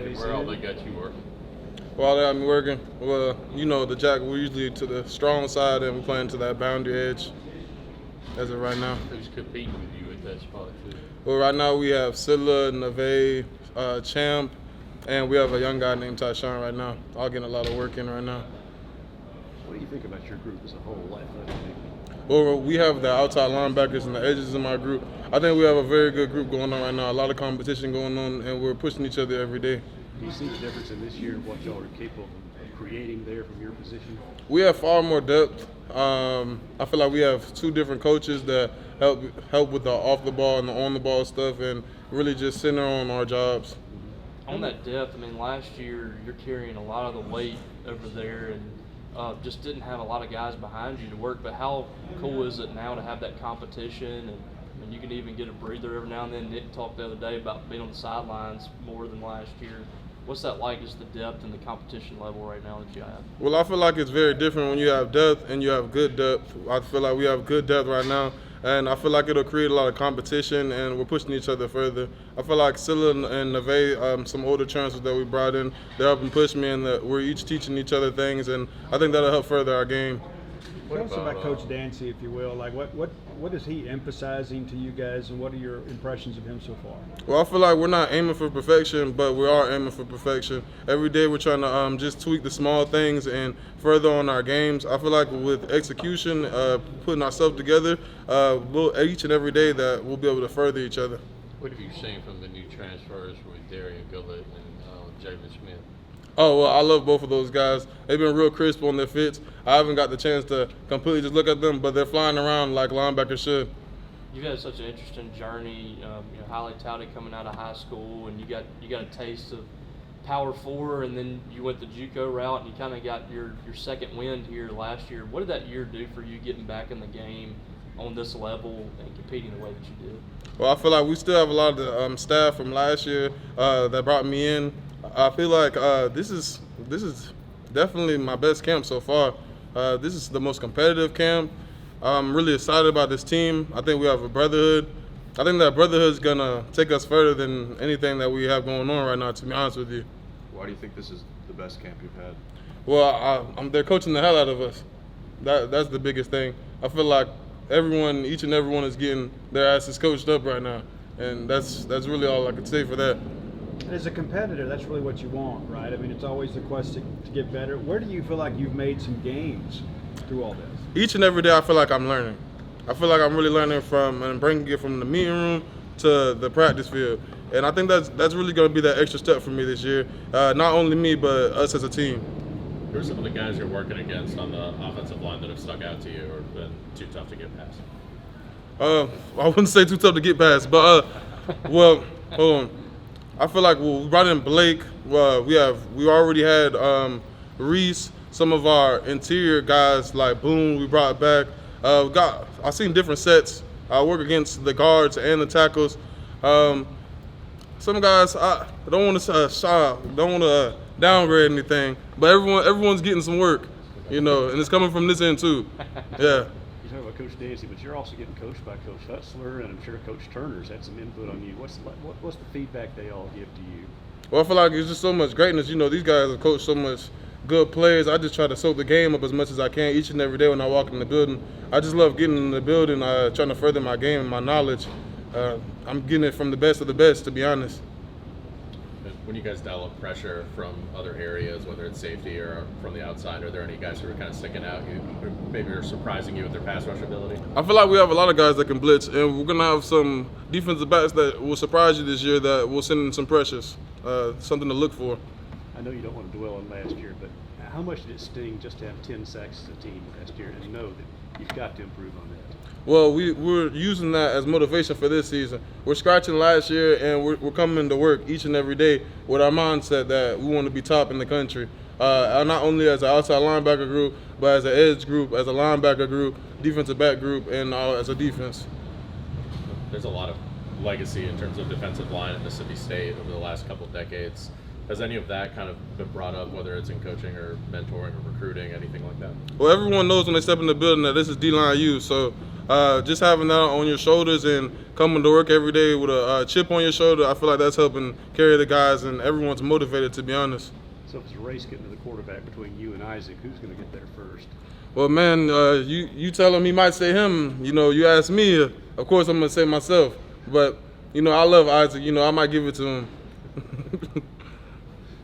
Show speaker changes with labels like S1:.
S1: days
S2: Where all
S1: in.
S2: they got you working?
S3: While I'm working, well, the jack, we're usually to the strong side and we're playing to that boundary edge as of right now.
S2: Who's competing with you at that spot, too?
S3: Well, right now we have Silla, Neve, Champ, and we have a young guy named Tyshawn right now. All getting a lot of work in right now.
S1: What do you think about your group as a whole, athletically?
S3: Well, we have the outside linebackers and the edges in my group. I think we have a very good group going on right now. A lot of competition going on, and we're pushing each other every day.
S1: Do you see the difference in this year and what y'all are capable of creating there from your position?
S3: We have far more depth. I feel like we have two different coaches that help with the off the ball and the on the ball stuff, and really just center on our jobs.
S4: On that depth, I mean, last year you're carrying a lot of the weight over there, and just didn't have a lot of guys behind you to work. But how cool is it now to have that competition, and you can even get a breather every now and then? Nick talked the other day about being on the sidelines more than last year. What's that like, just the depth and the competition level right now that you have?
S3: Well, I feel like it's very different when you have depth and you have good depth. I feel like we have good depth right now, and I feel like it'll create a lot of competition, and we're pushing each other further. I feel like Silla and Neve, some older transfers that we brought in, they're helping push me, and we're each teaching each other things, and I think that'll help further our game.
S5: Tell us about Coach Dancy, if you will. Like, what is he emphasizing to you guys, and what are your impressions of him so far?
S3: Well, I feel like we're not aiming for perfection, but we are aiming for perfection. Every day we're trying to just tweak the small things and further on our games. I feel like with execution, putting ourselves together, each and every day that we'll be able to further each other.
S2: What have you seen from the new transfers with Darian Gullett and Jalen Smith?
S3: Oh, well, I love both of those guys. They've been real crisp on their fits. I haven't got the chance to completely just look at them, but they're flying around like linebackers should.
S4: You've had such an interesting journey, highly touted coming out of high school, and you got a taste of Power 4, and then you went the JUCO route, and you kind of got your second wind here last year. What did that year do for you getting back in the game on this level and competing the way that you did?
S3: Well, I feel like we still have a lot of the staff from last year that brought me in. I feel like this is definitely my best camp so far. This is the most competitive camp. I'm really excited about this team. I think we have a brotherhood. I think that brotherhood is going to take us further than anything that we have going on right now, to be honest with you.
S6: Why do you think this is the best camp you've had?
S3: Well, they're coaching the hell out of us. That's the biggest thing. I feel like each and everyone is getting their asses coached up right now, and that's really all I can say for that.
S5: As a competitor, that's really what you want, right? I mean, it's always the quest to get better. Where do you feel like you've made some gains through all this?
S3: Each and every day I feel like I'm learning. I feel like I'm really learning from and bringing it from the meeting room to the practice field. And I think that's really going to be that extra step for me this year. Not only me, but us as a team.
S2: Who are some of the guys you're working against on the offensive line that have stuck out to you or been too tough to get past?
S3: I wouldn't say too tough to get past, but well, hold on. I feel like we brought in Blake. We already had Reese. Some of our interior guys like Boone we brought back. I've seen different sets. I work against the guards and the tackles. Some guys I don't want to downgrade anything, but everyone's getting some work, and it's coming from this end too. Yeah.
S1: You talk about Coach Dancy, but you're also getting coached by Coach Hutzler, and I'm sure Coach Turner's had some input on you. What's the feedback they all give to you?
S3: Well, I feel like it's just so much greatness. These guys have coached so much good players. I just try to soak the game up as much as I can each and every day when I walk in the building. I just love getting in the building, trying to further my game and my knowledge. I'm getting it from the best of the best, to be honest.
S2: When you guys dial up pressure from other areas, whether it's safety or from the outside, are there any guys who are kind of sticking out, who maybe are surprising you with their pass rush ability?
S3: I feel like we have a lot of guys that can blitz, and we're going to have some defensive backs that will surprise you this year that will send in some pressures, something to look for.
S1: I know you don't want to dwell on last year, but how much did it sting just to have 10 sacks as a team last year and know that you've got to improve on that?
S3: Well, we're using that as motivation for this season. We're scratching last year, and we're coming to work each and every day with our mindset that we want to be top in the country. Not only as an outside linebacker group, but as an edge group, as a linebacker group, defensive back group, and as a defense.
S2: There's a lot of legacy in terms of defensive line at Mississippi State over the last couple of decades. Has any of that kind of been brought up, whether it's in coaching or mentoring or recruiting, anything like that?
S3: Well, everyone knows when they step in the building that this is D-line U. So just having that on your shoulders and coming to work every day with a chip on your shoulder, I feel like that's helping carry the guys, and everyone's motivated, to be honest.
S1: So if it's a race getting to the quarterback between you and Isaac, who's going to get there first?
S3: Well, man, you tell him he might say him. You know, you ask me, of course I'm going to say myself. But, you know, I love Isaac. You know, I might give it to him.